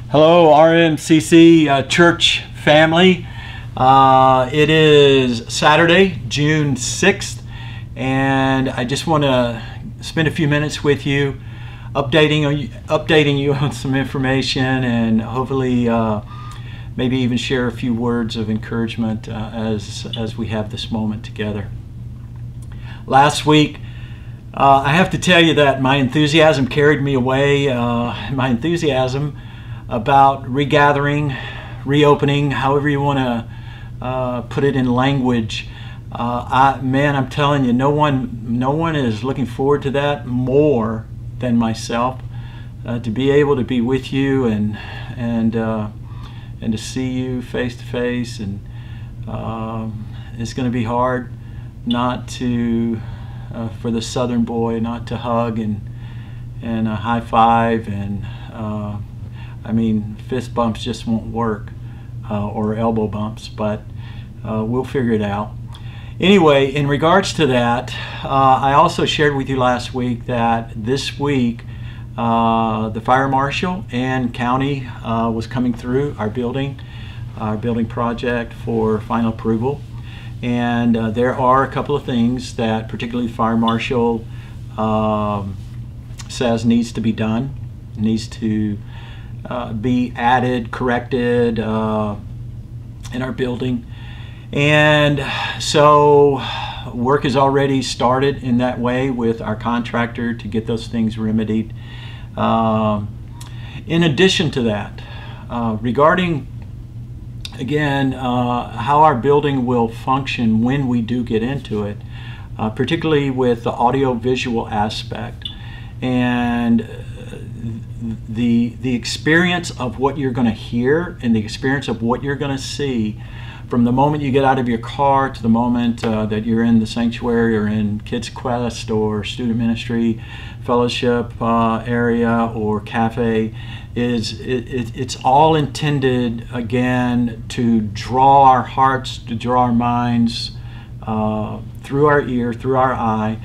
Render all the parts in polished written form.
Hello, RMCC church family. It is Saturday, June 6th, and I just want to spend a few minutes with you, updating you on some information, and hopefully maybe even share a few words of encouragement as we have this moment together. Last week, I have to tell you that my enthusiasm carried me away. My enthusiasm about regathering, reopening, however you want to put it in language. Man, I'm telling you, no one is looking forward to that more than myself. To be able to be with you and to see you face to face, and it's going to be hard not to, for the Southern boy, not to hug and high five and. I mean, fist bumps just won't work, or elbow bumps, but we'll figure it out. Anyway, in regards to that, I also shared with you last week that this week the fire marshal and county was coming through our building project for final approval. And there are a couple of things that particularly the fire marshal says needs to be done, needs to be added, corrected in our building. And so work has already started in that way with our contractor to get those things remedied. In addition to that, regarding again how our building will function when we do get into it, particularly with the audio-visual aspect and the experience of what you're going to hear and the experience of what you're going to see from the moment you get out of your car to the moment that you're in the sanctuary or in Kids Quest or student ministry fellowship area or cafe it's all intended again to draw our hearts, to draw our minds through our ear, through our eye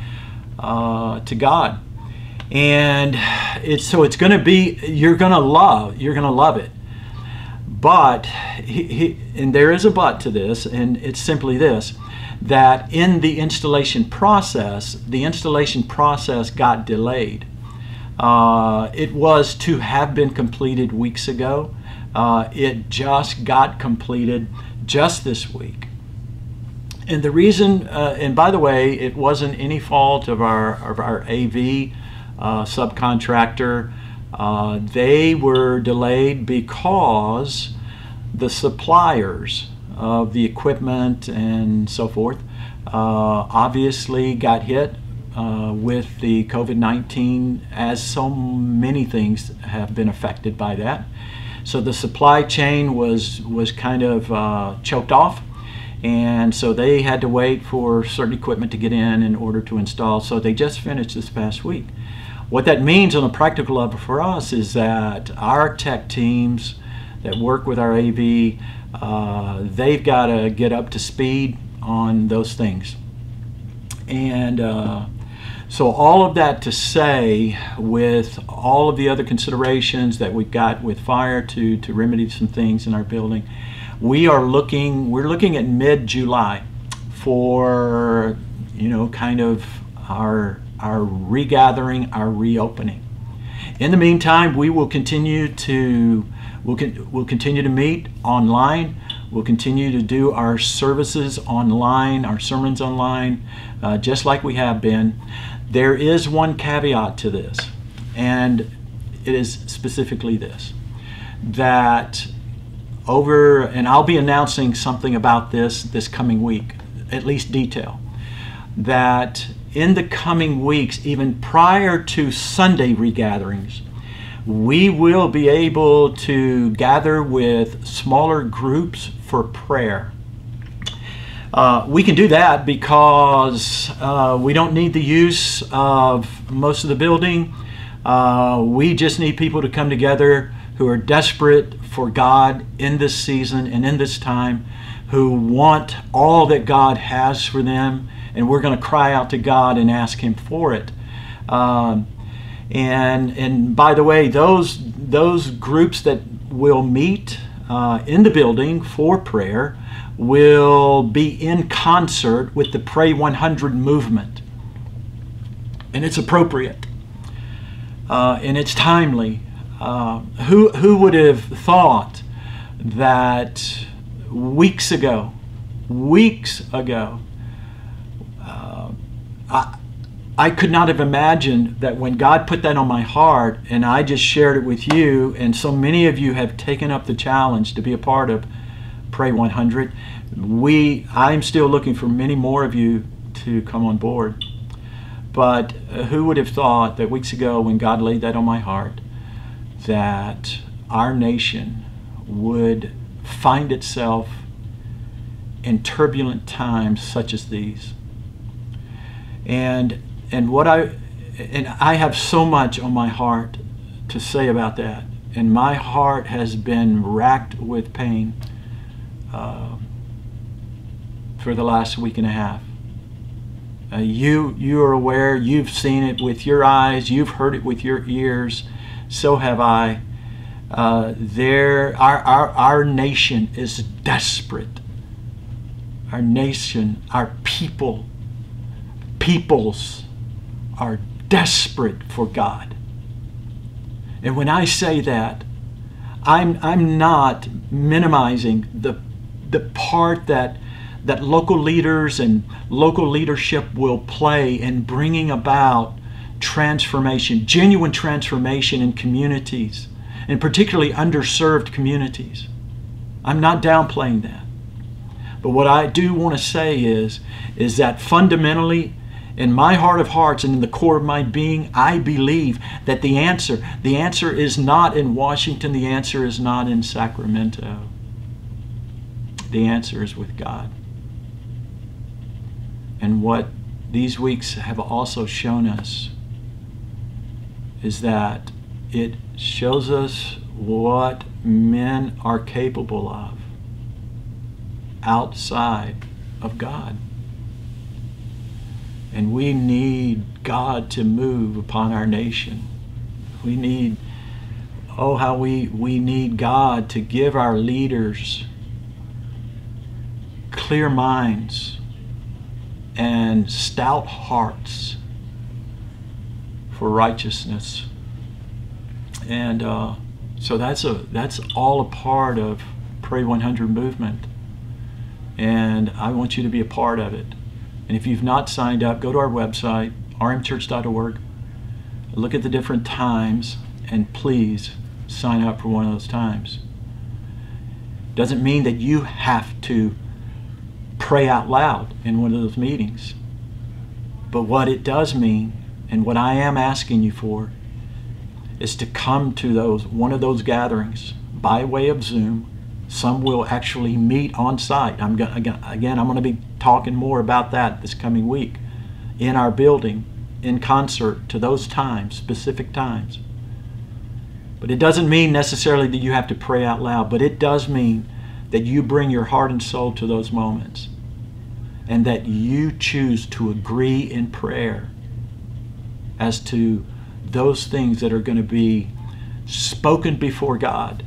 to God. And it's going to be, you're going to love it. But, and there is a but to this, and it's simply this, that in the installation process got delayed. It was to have been completed weeks ago. It just got completed just this week. And the reason, and by the way, it wasn't any fault of our AV subcontractor. They were delayed because the suppliers of the equipment and so forth obviously got hit with the COVID-19, as so many things have been affected by that. So the supply chain was kind of choked off, and so they had to wait for certain equipment to get in order to install. So they just finished this past week. What that means on a practical level for us is that our tech teams that work with our AV, they've got to get up to speed on those things. And so all of that to say, with all of the other considerations that we've got with fire to remedy some things in our building, we're looking at mid-July for, kind of our regathering, our reopening. In the meantime, we will continue to meet online. We'll continue to do our services online, our sermons online, just like we have been. There is one caveat to this, and it is specifically this, that and I'll be announcing something about this coming week, at least detail, that in the coming weeks, even prior to Sunday regatherings, we will be able to gather with smaller groups for prayer. We can do that because we don't need the use of most of the building. We just need people to come together who are desperate for God in this season and in this time, who want all that God has for them, and we're going to cry out to God and ask Him for it. And by the way, those groups that will meet in the building for prayer will be in concert with the Pray 100 movement. And it's appropriate. And it's timely. Who would have thought that weeks ago, I could not have imagined that when God put that on my heart and I just shared it with you, and so many of you have taken up the challenge to be a part of Pray 100. I'm still looking for many more of you to come on board. But who would have thought that weeks ago when God laid that on my heart, that our nation would find itself in turbulent times such as these. And I have so much on my heart to say about that. And my heart has been racked with pain for the last week and a half. You are aware, you've seen it with your eyes, you've heard it with your ears, so have I. Our nation is desperate. Our nation, our peoples are desperate for God. And when I say that, I'm not minimizing the part that local leaders and local leadership will play in bringing about transformation, genuine transformation in communities, and particularly underserved communities. I'm not downplaying that. But what I do want to say is that fundamentally, in my heart of hearts and in the core of my being, I believe that the answer is not in Washington, the answer is not in Sacramento. The answer is with God. And what these weeks have also shown us is that it shows us what men are capable of outside of God. And we need God to move upon our nation. We need, how we need God to give our leaders clear minds and stout hearts for righteousness. And so that's all a part of Pray 100 movement. And I want you to be a part of it. And if you've not signed up, go to our website, rmchurch.org. Look at the different times, and please sign up for one of those times. Doesn't mean that you have to pray out loud in one of those meetings. But what it does mean, and what I am asking you for, is to come to one of those gatherings by way of Zoom. Some will actually meet on site. I'm going to be talking more about that this coming week in our building, in concert to those times, specific times. But it doesn't mean necessarily that you have to pray out loud, but it does mean that you bring your heart and soul to those moments, and that you choose to agree in prayer as to those things that are going to be spoken before God,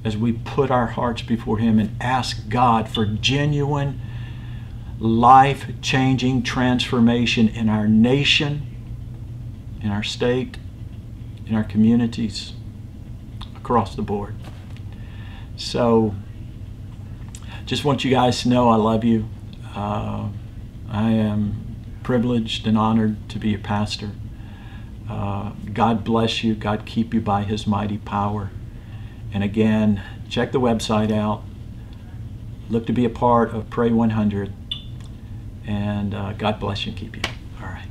as we put our hearts before Him and ask God for genuine, life-changing transformation in our nation, in our state, in our communities, across the board. So, just want you guys to know I love you. I am privileged and honored to be your pastor. God bless you. God keep you by His mighty power. And again, check the website out. Look to be a part of Pray 100. And God bless you and keep you. All right.